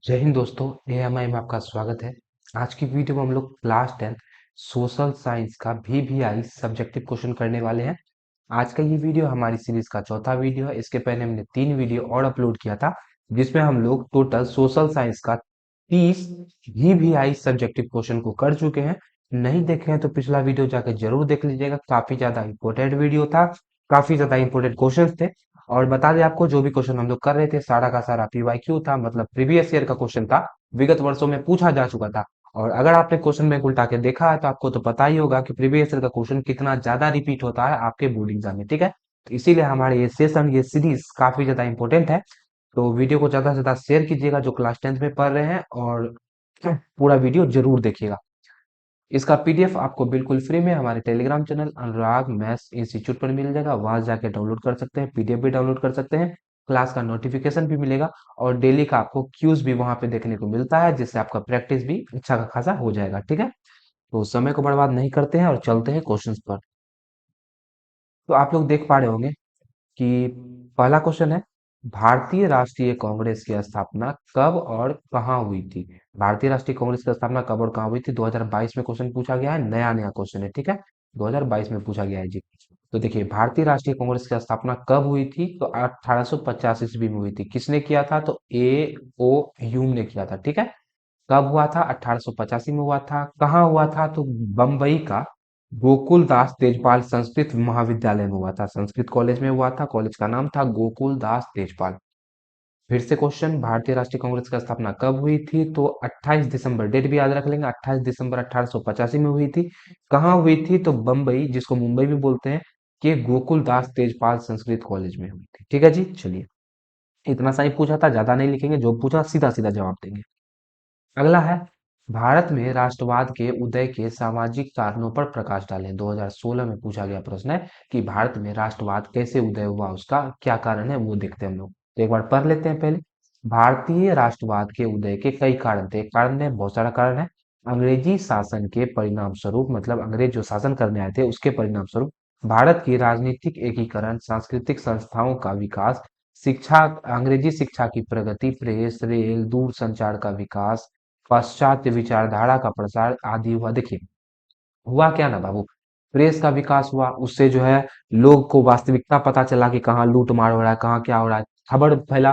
जय हिंद दोस्तों। एएमआई में आपका स्वागत है। आज की वीडियो में हम लोग क्लास 10 सोशल साइंस का VVI सब्जेक्टिव क्वेश्चन करने वाले हैं। आज का ये वीडियो हमारी सीरीज का चौथा वीडियो है। इसके पहले हमने 3 वीडियो और अपलोड किया था, जिसमें हम लोग टोटल सोशल साइंस का 30 VVI सब्जेक्टिव क्वेश्चन को कर चुके हैं। नहीं देखे हैं तो पिछला वीडियो जाकर जरूर देख लीजिएगा। काफी ज्यादा इंपॉर्टेंट वीडियो था, काफी ज्यादा इंपॉर्टेंट क्वेश्चन थे। और बता दें आपको, जो भी क्वेश्चन हम लोग कर रहे थे सारा का सारा PYQ था, मतलब प्रीवियस ईयर का क्वेश्चन था, विगत वर्षों में पूछा जा चुका था। और अगर आपने क्वेश्चन बैंक उल्टा के देखा है तो आपको तो पता ही होगा कि प्रीवियस ईयर का क्वेश्चन कितना ज्यादा रिपीट होता है आपके बोर्ड एग्जाम में। ठीक है, तो इसीलिए हमारे ये सेशन, ये सीरीज काफी ज्यादा इंपॉर्टेंट है। तो वीडियो को ज्यादा से ज्यादा शेयर कीजिएगा जो क्लास 10th में पढ़ रहे हैं, और पूरा वीडियो जरूर देखिएगा। इसका PDF आपको बिल्कुल फ्री में हमारे टेलीग्राम चैनल अनुराग मैथ्स इंस्टीट्यूट पर मिल जाएगा। वहां जाके डाउनलोड कर सकते हैं, PDF भी डाउनलोड कर सकते हैं। क्लास का नोटिफिकेशन भी मिलेगा, और डेली का आपको क्यूज भी वहां पे देखने को मिलता है, जिससे आपका प्रैक्टिस भी अच्छा खासा हो जाएगा। ठीक है, तो समय को बर्बाद नहीं करते हैं और चलते हैं क्वेश्चंस पर। तो आप लोग देख पा रहे होंगे कि पहला क्वेश्चन है, भारतीय राष्ट्रीय कांग्रेस की स्थापना कब और कहाँ हुई थी। भारतीय राष्ट्रीय कांग्रेस की स्थापना कब और कहाँ हुई थी, 2022 में क्वेश्चन पूछा गया है। नया नया क्वेश्चन है, ठीक है, 2022 में पूछा गया है जी। तो देखिए, भारतीय राष्ट्रीय कांग्रेस की स्थापना कब हुई थी, तो 1850 ईस्वी में हुई थी। किसने किया था, तो A.O. ह्यूम ने किया था। ठीक है, कब हुआ था, 1885 में हुआ था। कहाँ हुआ था, तो बम्बई का गोकुल दास तेजपाल संस्कृत महाविद्यालय में हुआ था। संस्कृत कॉलेज में हुआ था, कॉलेज का नाम था गोकुल दास तेजपाल। फिर से क्वेश्चन, भारतीय राष्ट्रीय कांग्रेस की स्थापना कब हुई थी, तो 28 दिसंबर, डेट भी याद रख लेंगे, 28 दिसंबर 1885 में हुई थी। कहाँ हुई थी, तो बम्बई, जिसको मुंबई भी बोलते हैं, के गोकुल दास तेजपाल संस्कृत कॉलेज में हुई थी। ठीक है जी, चलिए, इतना सा ही पूछा था, ज्यादा नहीं लिखेंगे, जो पूछा सीधा सीधा जवाब देंगे। अगला है, भारत में राष्ट्रवाद के उदय के सामाजिक कारणों पर प्रकाश डालें। 2016 में पूछा गया प्रश्न है कि भारत में राष्ट्रवाद कैसे उदय हुआ, उसका क्या कारण है, वो देखते हैं हम लोग। तो एक बार पढ़ लेते हैं पहले। भारतीय राष्ट्रवाद के उदय के कई कारण थे। कारण है, बहुत सारा कारण है। अंग्रेजी शासन के परिणाम स्वरूप, मतलब अंग्रेज जो शासन करने आए थे उसके परिणाम स्वरूप भारत की राजनीतिक एकीकरण, सांस्कृतिक संस्थाओं का विकास, शिक्षा, अंग्रेजी शिक्षा की प्रगति, प्रेस, रेल, दूर संचार का विकास, पाश्चात्य विचारधारा का प्रसार आदि हुआ। देखिए, हुआ क्या ना बाबू, प्रेस का विकास हुआ, उससे जो है लोग को वास्तविकता पता चला कि कहाँ लूट मार हो रहा है, कहाँ क्या हो रहा है, खबर फैला।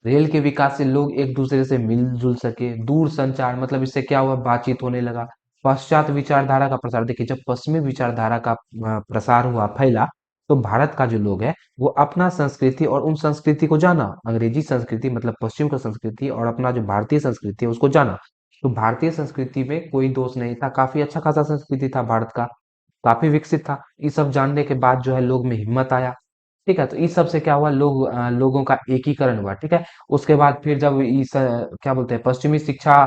रेल के विकास से लोग एक दूसरे से मिलजुल सके। दूर संचार, मतलब इससे क्या हुआ, बातचीत होने लगा। पश्चात विचारधारा का प्रसार, देखिए जब पश्चिमी विचारधारा का प्रसार हुआ, फैला, तो भारत का जो लोग है वो अपना संस्कृति और उन संस्कृति को जाना। अंग्रेजी संस्कृति मतलब पश्चिम का संस्कृति, और अपना जो भारतीय संस्कृति है उसको जाना। तो भारतीय संस्कृति में कोई दोष नहीं था, काफी अच्छा खासा संस्कृति था भारत का, काफी विकसित था। ये सब जानने के बाद जो है लोग में हिम्मत आया। ठीक है, तो इस सब से क्या हुआ, लोगों का एकीकरण हुआ। ठीक है, उसके बाद फिर जब क्या बोलते हैं, पश्चिमी शिक्षा,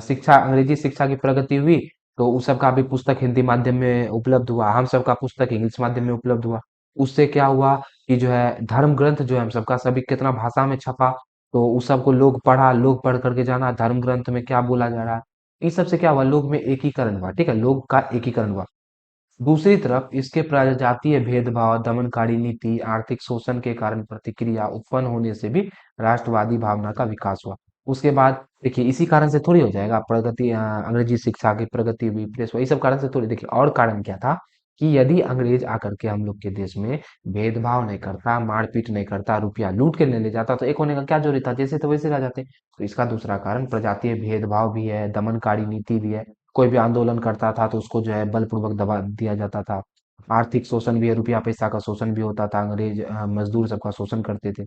शिक्षा, अंग्रेजी शिक्षा की प्रगति हुई, तो उस सब का भी पुस्तक हिंदी माध्यम में उपलब्ध हुआ, हम सब का पुस्तक इंग्लिश माध्यम में उपलब्ध हुआ। उससे क्या हुआ कि जो है धर्म ग्रंथ जो है हम सबका सभी कितना भाषा में छपा, तो उस सब को लोग पढ़ा, लोग पढ़ करके जाना धर्म ग्रंथ में क्या बोला जा रहा है। इस सब से क्या हुआ, लोग में एकीकरण हुआ। ठीक है, लोग का एकीकरण हुआ। दूसरी तरफ इसके प्रजातीय भेदभाव, दमनकारी नीति, आर्थिक शोषण के कारण प्रतिक्रिया उत्पन्न होने से भी राष्ट्रवादी भावना का विकास हुआ। उसके बाद देखिए, इसी कारण से थोड़ी हो जाएगा प्रगति, अंग्रेजी शिक्षा की प्रगति हुई, प्रेस हुआ, इस सब कारण से थोड़ी। देखिए, और कारण क्या था कि यदि अंग्रेज आकर के हम लोग के देश में भेदभाव नहीं करता, मारपीट नहीं करता, रुपया लूट के नहीं ले जाता, तो एक होने का क्या जरूरी था, जैसे तो वैसे रह जाते। तो इसका दूसरा कारण प्रजातीय भेदभाव भी है, दमनकारी नीति भी है। कोई भी आंदोलन करता था तो उसको जो है बलपूर्वक दबा दिया जाता था। आर्थिक शोषण भी है, रुपया पैसा का शोषण भी होता था, अंग्रेज मजदूर सबका शोषण करते थे।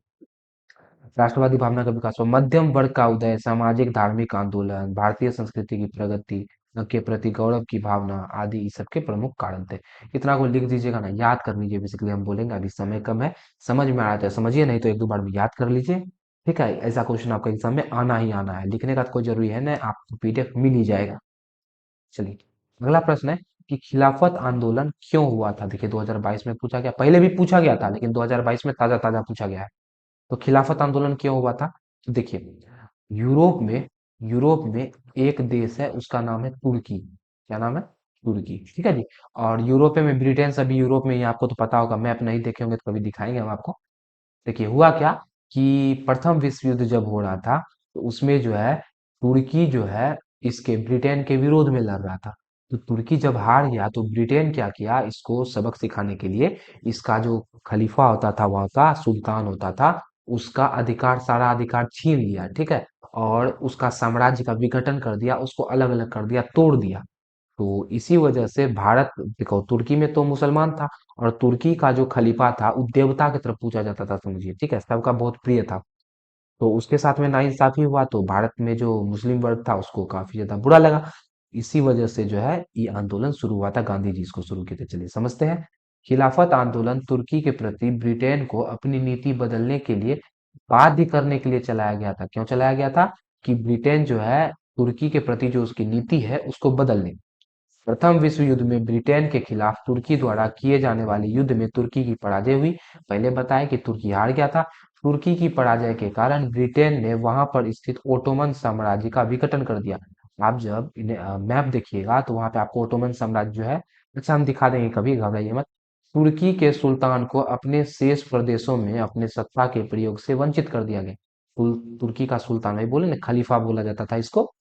राष्ट्रवादी भावना का विकास हुआ, मध्यम वर्ग का उदय, सामाजिक धार्मिक आंदोलन, भारतीय संस्कृति की प्रगति, के प्रति गौरव की भावना आदि इस सब के प्रमुख कारण थे। इतना को लिख दीजिएगा ना, याद कर लीजिए। बेसिकली हम बोलेंगे, अभी समय कम है, समझ में आया तो समझिए, नहीं तो एक दो बार में याद कर लीजिए। ठीक है, ऐसा क्वेश्चन आपका एग्जाम में आना ही आना है, लिखने का तो कोई जरूरी है ना, आपको PDF मिल ही जाएगा। चलिए, अगला प्रश्न है कि खिलाफत आंदोलन क्यों हुआ था। देखिए, 2022 में पूछा गया, पहले भी पूछा गया था, लेकिन 2022 में ताजा ताजा पूछा गया है। तो खिलाफत आंदोलन क्यों हुआ था, तो देखिए, यूरोप में यूरोप में एक देश है, उसका नाम है तुर्की। क्या नाम है, तुर्की। ठीक है जी। और यूरोप में ब्रिटेन, सभी यूरोप में ही, आपको तो पता होगा, मैप नहीं देखे होंगे तो कभी दिखाएंगे हम आपको। देखिए, हुआ क्या कि प्रथम विश्व युद्ध जब हो रहा था, तो उसमें जो है तुर्की जो है इसके ब्रिटेन के विरोध में लड़ रहा था। तो तुर्की जब हार गया तो ब्रिटेन क्या किया, इसको सबक सिखाने के लिए इसका जो खलीफा होता था, वहां का सुल्तान होता था, उसका अधिकार, सारा अधिकार छीन लिया, ठीक है। और उसका साम्राज्य का विघटन कर दिया, उसको अलग अलग कर दिया, तोड़ दिया। तो इसी वजह से भारत, देखो तुर्की में तो मुसलमान था, और तुर्की का जो खलीफा था वो देवता की तरफ पूजा जाता था, समझिए, ठीक है, सबका बहुत प्रिय था। तो उसके साथ में नाइंसाफी हुआ तो भारत में जो मुस्लिम वर्ग था उसको काफी ज्यादा बुरा लगा। इसी वजह से जो है ये आंदोलन शुरू हुआ था, गांधी जी इसको शुरू किए थे। चलिए समझते हैं। खिलाफत आंदोलन तुर्की के प्रति ब्रिटेन को अपनी नीति बदलने के लिए बाध्य करने के लिए चलाया गया था। क्यों चलाया गया था? कि ब्रिटेन जो है तुर्की के प्रति जो उसकी नीति है उसको बदल ले। प्रथम विश्व युद्ध में ब्रिटेन के खिलाफ तुर्की द्वारा किए जाने वाले युद्ध में तुर्की की पराजय हुई। पहले बताया कि तुर्की हार गया था। तुर्की की पराजय के कारण ब्रिटेन ने वहां पर स्थित ओटोमन साम्राज्य का विघटन कर दिया। आप जब मैप देखिएगा तो वहां पे आपको ओटोमन साम्राज्य जो है, अच्छा हम दिखा देंगे, कभी घबराइए मत। तुर्की के सुल्तान को अपने शेष प्रदेशों में अपने सत्ता के प्रयोग से वंचित कर दिया गया। तुर्की का सुल्तान, भाई बोले ना, खलीफा बोला जाता था इसको।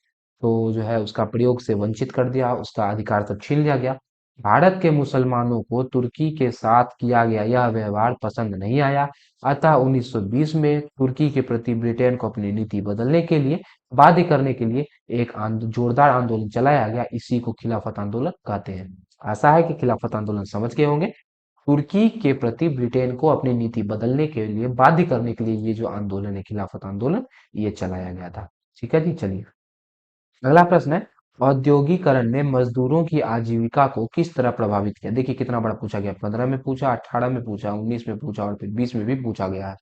तो जो है उसका प्रयोग से वंचित कर दिया, उसका अधिकार सब छीन लिया गया। भारत के मुसलमानों को तुर्की के साथ किया गया यह व्यवहार पसंद नहीं आया। अतः 1920 में तुर्की के प्रति ब्रिटेन को अपनी नीति बदलने के लिए बाध्य करने के लिए एक जोरदार आंदोलन चलाया गया। इसी को खिलाफत आंदोलन कहते हैं। आशा है कि खिलाफत आंदोलन समझ गए होंगे। तुर्की के प्रति ब्रिटेन को अपनी नीति बदलने के लिए बाध्य करने के लिए ये जो आंदोलन है, खिलाफत आंदोलन, ये चलाया गया था। ठीक है जी, चलिए अगला प्रश्न है, औद्योगिकरण ने मजदूरों की आजीविका को किस तरह प्रभावित किया? देखिए कितना बड़ा पूछा गया, 15 में पूछा, 18 में पूछा, 19 में पूछा और फिर 20 में भी पूछा गया है।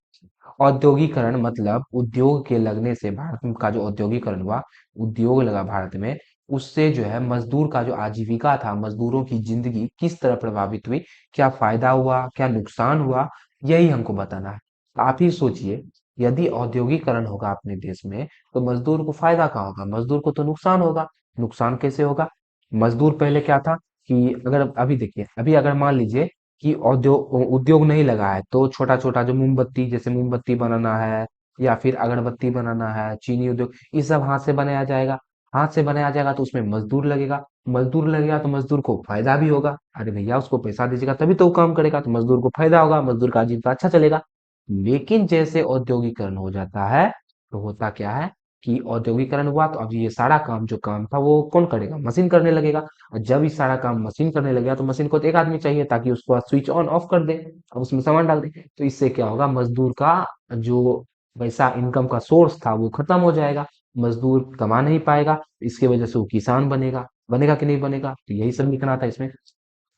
औद्योगिकरण मतलब उद्योग के लगने से, भारत का जो औद्योगिकरण हुआ, उद्योग लगा भारत में, उससे जो है मजदूर का जो आजीविका था, मजदूरों की जिंदगी किस तरह प्रभावित हुई, क्या फायदा हुआ, क्या नुकसान हुआ, यही हमको बताना है। आप ही सोचिए, यदि औद्योगिकरण होगा अपने देश में तो मजदूर को फायदा कहाँ होगा? मजदूर को तो नुकसान होगा। नुकसान कैसे होगा? मजदूर पहले क्या था कि अगर अभी देखिए, अभी अगर मान लीजिए कि उद्योग उद्योग नहीं लगा है तो छोटा छोटा जो मोमबत्ती, जैसे मोमबत्ती बनाना है या फिर अगरबत्ती बनाना है, चीनी उद्योग, ये सब हाथ से बनाया जाएगा। हाथ से बनाया जाएगा तो उसमें मजदूर लगेगा। मजदूर लगेगा तो मजदूर को फायदा भी होगा। अरे भैया उसको पैसा दीजिएगा तभी तो वो काम करेगा, तो मजदूर को फायदा होगा, मजदूर का आजीविका अच्छा चलेगा। लेकिन जैसे औद्योगिकरण हो जाता है तो होता क्या है कि औद्योगिकरण हुआ तो अब ये सारा काम, जो काम था वो कौन करेगा? मशीन करने लगेगा। और जब ये सारा काम मशीन करने लगेगा तो मशीन को तो एक आदमी चाहिए ताकि उसको स्विच ऑन ऑफ कर दे और उसमें सामान डाल दे। तो इससे क्या होगा, मजदूर का जो पैसा, इनकम का सोर्स था वो खत्म हो जाएगा। मजदूर कमा नहीं पाएगा, इसकी वजह से वो किसान बनेगा। बनेगा कि नहीं बनेगा? तो यही सब लिखना था इसमें।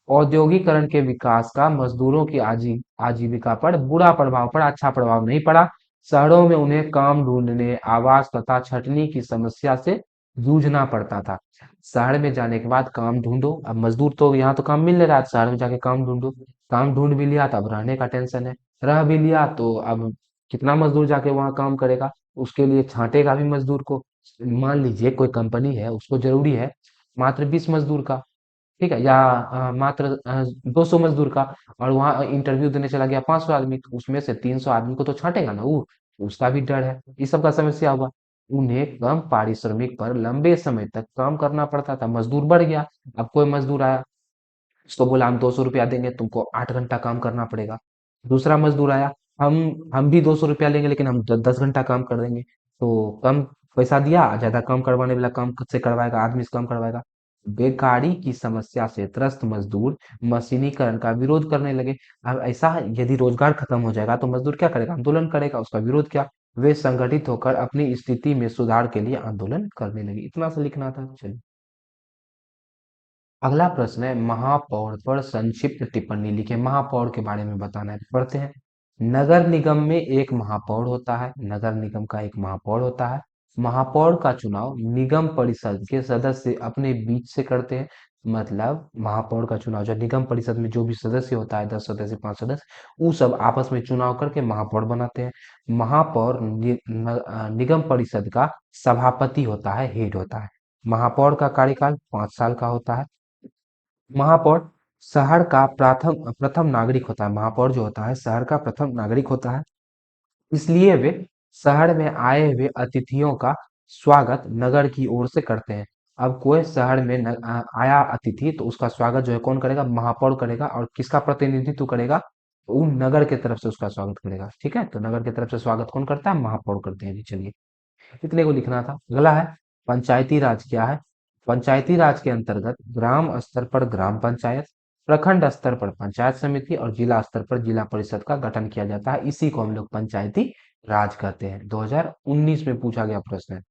औद्योगिकरण के विकास का मजदूरों की आजीविका पर बुरा प्रभाव पड़ा, अच्छा प्रभाव नहीं पड़ा। शहरों में उन्हें काम ढूंढने, आवास तथा छंटनी की समस्या से जूझना पड़ता था। शहर में जाने के बाद काम ढूंढो, अब मजदूर तो यहाँ तो काम मिल नहीं रहा, शहर में जाके काम ढूंढो। काम ढूंढ भी लिया तो अब रहने का टेंशन है। रह भी लिया तो अब कितना मजदूर जाके वहां काम करेगा? उसके लिए छांटेगा भी मजदूर को। मान लीजिए कोई कंपनी है, उसको जरूरी है मात्र 20 मजदूर का, ठीक है, या मात्र 200 मजदूर का, और वहां इंटरव्यू देने चला गया 500 आदमी, तो उसमें से 300 आदमी को तो छांटेगा ना वो। उसका भी डर है, इस सब का समस्या हुआ। उन्हें कम पारिश्रमिक पर लंबे समय तक काम करना पड़ता था, मजदूर बढ़ गया। अब कोई मजदूर आया, उसको बोला हम 200 रुपया देंगे, तुमको 8 घंटा काम करना पड़ेगा। दूसरा मजदूर आया, हम हम भी 200 रुपया लेंगे लेकिन हम 10 घंटा काम कर देंगे। तो कम पैसा दिया, ज्यादा काम करवाने वाला काम खुद से करवाएगा, आदमी से काम करवाएगा। बेकारी की समस्या से त्रस्त मजदूर मशीनीकरण का विरोध करने लगे। अब ऐसा है, यदि रोजगार खत्म हो जाएगा तो मजदूर क्या करेगा? आंदोलन करेगा। उसका विरोध क्या? वे संगठित होकर अपनी स्थिति में सुधार के लिए आंदोलन करने लगे। इतना सा लिखना था। चलिए अगला प्रश्न है, महापौर पर संक्षिप्त टिप्पणी लिखें। महापौर के बारे में बताना है, पढ़ते हैं। नगर निगम में एक महापौर होता है, नगर निगम का एक महापौर होता है। महापौर का चुनाव निगम परिषद के सदस्य अपने बीच से करते हैं। मतलब महापौर का चुनाव जो निगम परिषद में जो भी सदस्य होता है, 10 सदस्य, 5 सदस्य, वो सब आपस में चुनाव करके महापौर बनाते हैं। महापौर निगम परिषद का सभापति होता है, हेड होता है। महापौर का कार्यकाल 5 साल का होता है। महापौर शहर का प्रथम प्रथम नागरिक होता है। महापौर जो होता है शहर का प्रथम नागरिक होता है। इसलिए वे शहर में आए हुए अतिथियों का स्वागत नगर की ओर से करते हैं। अब कोई शहर में आया अतिथि तो उसका स्वागत जो है कौन करेगा? महापौर करेगा। और किसका प्रतिनिधित्व करेगा? वो नगर की तरफ से उसका स्वागत करेगा। ठीक है, तो नगर की तरफ से स्वागत कौन करता है? महापौर करते हैं जी। चलिए, इतने को लिखना था। अगला है पंचायती राज क्या है? पंचायती राज के अंतर्गत ग्राम स्तर पर ग्राम पंचायत, प्रखंड स्तर पर पंचायत समिति और जिला स्तर पर जिला परिषद का गठन किया जाता है। इसी को हम लोग पंचायती राज कहते हैं। 2019 में पूछा गया प्रश्न है।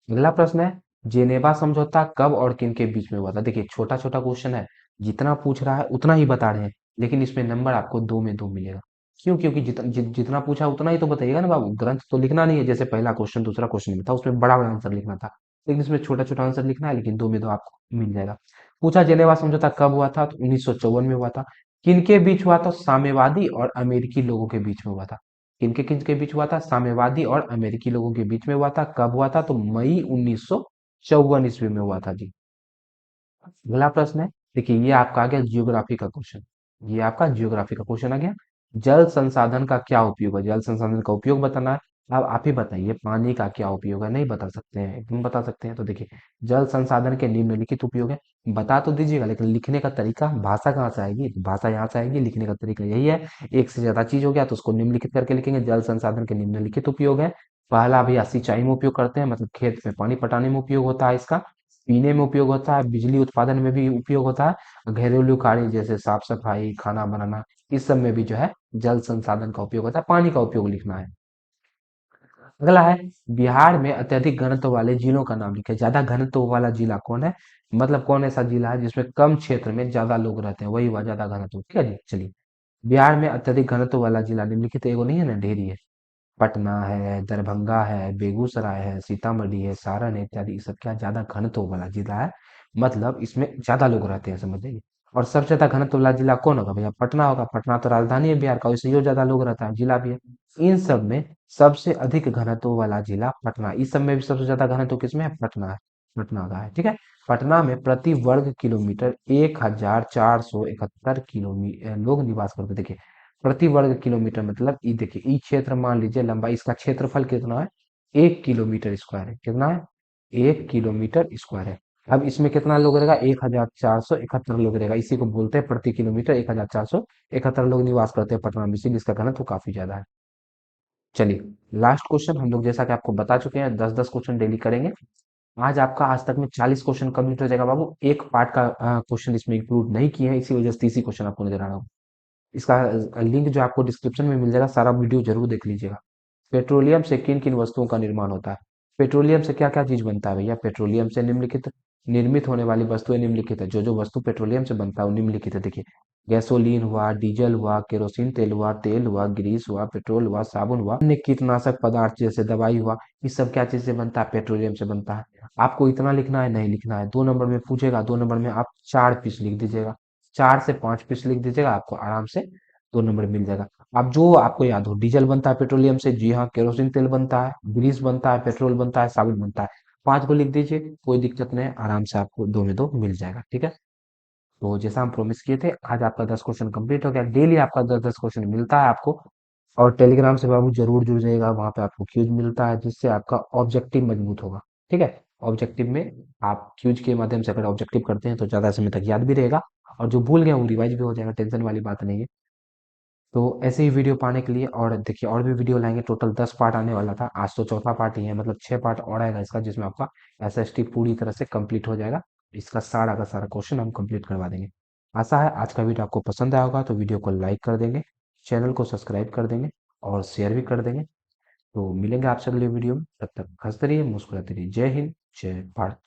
अगला प्रश्न है, जेनेवा समझौता कब और किन के बीच में हुआ था? देखिए, छोटा छोटा क्वेश्चन है, जितना पूछ रहा है उतना ही बता रहे हैं, लेकिन इसमें नंबर आपको 2 में 2 मिलेगा। क्यों? क्योंकि जितना पूछा उतना ही तो बताइएगा ना बाबू। ग्रंथ तो लिखना नहीं है, जैसे पहला क्वेश्चन दूसरा क्वेश्चन में था उसमें बड़ा बड़ा आंसर लिखना था, लेकिन इसमें छोटा छोटा आंसर लिखना है, लेकिन 2 में 2 आपको मिल जाएगा। पूछा जेनेवा समझौता कब हुआ था? तो 1954 में हुआ था। किनके बीच हुआ था? साम्यवादी और अमेरिकी लोगों के बीच में हुआ था। किनके किनके बीच हुआ था? साम्यवादी और अमेरिकी लोगों के बीच में हुआ था। कब हुआ था? तो मई 1954 ईस्वी में हुआ था जी। अगला प्रश्न है, देखिए ये आपका आ गया जियोग्राफी का क्वेश्चन। ये आपका जियोग्राफी का क्वेश्चन आ गया। जल संसाधन का क्या उपयोग है? जल संसाधन का उपयोग बताना है। अब आप ही बताइए पानी का क्या उपयोग है? नहीं बता सकते हैं? एकदम बता सकते हैं। तो देखिए, जल संसाधन के निम्नलिखित उपयोग है। बता तो दीजिएगा, लेकिन लिखने का तरीका, भाषा कहाँ से आएगी? भाषा यहाँ से आएगी, लिखने का तरीका यही है। एक से ज्यादा चीज हो गया तो उसको निम्नलिखित करके लिखेंगे। जल संसाधन के निम्नलिखित उपयोग है। पहला भैया सिंचाई में उपयोग करते हैं, मतलब खेत में पानी पटाने में उपयोग होता है इसका। पीने में उपयोग होता है, बिजली उत्पादन में भी उपयोग होता है, घरेलू कार्य जैसे साफ सफाई, खाना बनाना, इस सब में भी जो है जल संसाधन का उपयोग होता है। पानी का उपयोग लिखना है। अगला है, बिहार में अत्यधिक घनत्व वाले जिलों का नाम लिखे। ज्यादा घनत्व वाला जिला कौन है? मतलब कौन ऐसा जिला है जिसमें कम क्षेत्र में ज्यादा लोग रहते हैं, वही हुआ ज्यादा घनत्व। ठीक है जी, चलिए। बिहार में अत्यधिक घनत्व वाला जिला निम्नलिखित एगो नहीं है ना, ढेरी है। पटना है, दरभंगा है, बेगूसराय है, सीतामढ़ी है, सारण है इत्यादि। ये सब क्या ज्यादा घनत्व वाला जिला है, मतलब इसमें ज्यादा लोग रहते हैं, समझ जाइए। और सबसे ज्यादा घनत्व वाला जिला कौन होगा भैया? पटना होगा। पटना तो राजधानी है बिहार का, इसलिए ज्यादा लोग रहता है, जिला भी है। इन सब में सबसे अधिक घनत्व वाला जिला पटना। इस सब में भी सबसे ज्यादा घनत्व किसमें है? पटना है। पटना का है। ठीक है। पटना में प्रति वर्ग किलोमीटर 1471 लोग निवास करते हैं। देखिए, प्रति वर्ग किलोमीटर मतलब ई, देखिए ई क्षेत्र मान लीजिए, लंबाई इसका क्षेत्रफल कितना है? 1 किलोमीटर स्क्वायर है। कितना है? 1 किलोमीटर स्क्वायर है। अब इसमें कितना लोग रहेगा? 1471 लोग रहेगा। इसी को बोलते हैं प्रति किलोमीटर 1471 लोग निवास करते हैं पटना में, इसीलिए इसका घनत्व काफी ज्यादा है। चलिए, लास्ट क्वेश्चन हम लोग जैसा कि आपको बता चुके हैं, 10-10 क्वेश्चन डेली करेंगे। आज आपका आज तक में 40 क्वेश्चन कंप्लीट हो जाएगा बाबू। एक पार्ट का क्वेश्चन इसमें इंक्लूड नहीं किए हैं, इसी वजह से 30 क्वेश्चन आपको नजर आ रहा हो। इसका लिंक जो आपको डिस्क्रिप्शन में मिल जाएगा, सारा वीडियो जरूर देख लीजिएगा। पेट्रोलियम से किन किन वस्तुओं का निर्माण होता है? पेट्रोलियम से क्या क्या चीज बनता है भैया? पेट्रोलियम से निम्नलिखित निर्मित होने वाली वस्तुएं निम्नलिखित है। जो जो वस्तु पेट्रोलियम से बनता है वो निम्नलिखित है। देखिए, गैसोलीन हुआ, डीजल हुआ, केरोसिन तेल हुआ, ग्रीस हुआ, पेट्रोल हुआ, साबुन हुआ, अन्य कीटनाशक पदार्थ जैसे दवाई हुआ। ये सब क्या चीज से बनता है? पेट्रोलियम से बनता है। आपको इतना लिखना है? नहीं लिखना है। 2 नंबर में पूछेगा, 2 नंबर में आप 4 पीस लिख दीजिएगा। 4 से 5 पीस लिख दीजिएगा, आपको आराम से 2 नंबर मिल जाएगा। अब जो आपको याद हो, डीजल बनता है पेट्रोलियम से, जी हाँ। केरोसिन तेल बनता है, ग्रीस बनता है, पेट्रोल बनता है, साबुन बनता है। 5 को लिख दीजिए, कोई दिक्कत नहीं है, आराम से आपको 2 में 2 मिल जाएगा। ठीक है। तो जैसा हम प्रॉमिस किए थे, आज आपका 10 क्वेश्चन कंप्लीट हो गया। डेली आपका 10-10 क्वेश्चन मिलता है आपको। और टेलीग्राम से बाबू जरूर जुड़ जाइएगा, वहां पे आपको क्यूज मिलता है, जिससे आपका ऑब्जेक्टिव मजबूत होगा। ठीक है। ऑब्जेक्टिव में आप क्यूज के माध्यम से अगर ऑब्जेक्टिव करते हैं तो ज्यादा समय तक याद भी रहेगा, और जो भूल गए वो रिवाइज भी हो जाएगा। टेंशन वाली बात नहीं है। तो ऐसे ही वीडियो पाने के लिए, और देखिए और भी वीडियो लाएंगे। टोटल 10 पार्ट आने वाला था, आज तो चौथा पार्ट ही है, मतलब 6 पार्ट और आएगा इसका, जिसमें आपका एसएसटी पूरी तरह से कंप्लीट हो जाएगा। इसका सारा का सारा क्वेश्चन हम कंप्लीट करवा देंगे। आशा है आज का वीडियो आपको पसंद आया होगा, तो वीडियो को लाइक कर देंगे, चैनल को सब्सक्राइब कर देंगे और शेयर भी कर देंगे। तो मिलेंगे आपसे अगले वीडियो में, तब तक हंसते रहिए, मुस्कुराते रहिए। जय हिंद, जय भारत।